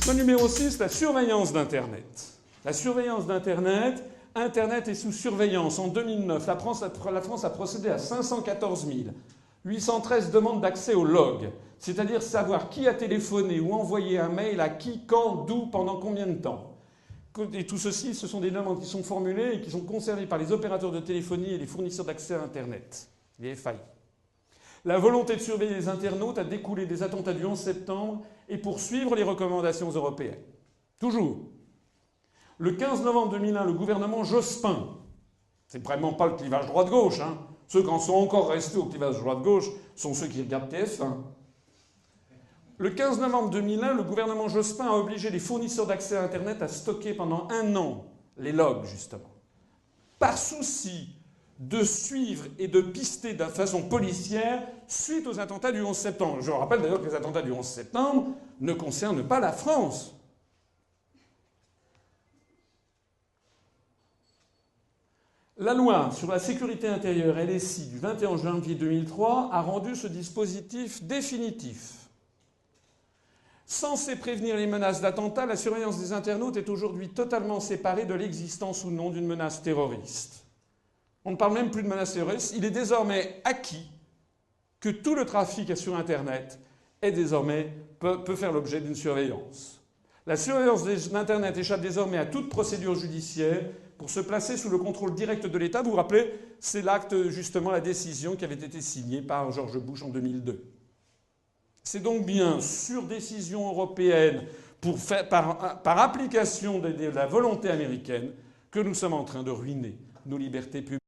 Le numéro 6, la surveillance d'Internet. La surveillance d'Internet. Internet est sous surveillance. En 2009, la France a procédé à 514 813 demandes d'accès au log, c'est-à-dire savoir qui a téléphoné ou envoyé un mail à qui, quand, d'où, pendant combien de temps. Et tout ceci, ce sont des demandes qui sont formulées et qui sont conservées par les opérateurs de téléphonie et les fournisseurs d'accès à Internet, les FAI. La volonté de surveiller les internautes a découlé des attentats du 11 septembre et pour suivre les recommandations européennes. Toujours. Le 15 novembre 2001, le gouvernement Jospin, c'est vraiment pas le clivage droite-gauche, hein. Ceux qui en sont encore restés au clivage droite-gauche sont ceux qui regardent TF1. Le 15 novembre 2001, le gouvernement Jospin a obligé les fournisseurs d'accès à Internet à stocker pendant 1 an les logs, justement. Par souci de suivre et de pister de façon policière suite aux attentats du 11 septembre. Je rappelle d'ailleurs que les attentats du 11 septembre ne concernent pas la France. La loi sur la sécurité intérieure LSI du 21 janvier 2003 a rendu ce dispositif définitif. Censée prévenir les menaces d'attentat, la surveillance des internautes est aujourd'hui totalement séparée de l'existence ou non d'une menace terroriste. On ne parle même plus de menace terroriste. Il est désormais acquis que tout le trafic sur Internet peut faire l'objet d'une surveillance. La surveillance d'Internet échappe désormais à toute procédure judiciaire pour se placer sous le contrôle direct de l'État. Vous vous rappelez, c'est l'acte, justement, la décision qui avait été signée par George Bush en 2002. C'est donc bien sur décision européenne, par application de la volonté américaine, que nous sommes en train de ruiner nos libertés publiques.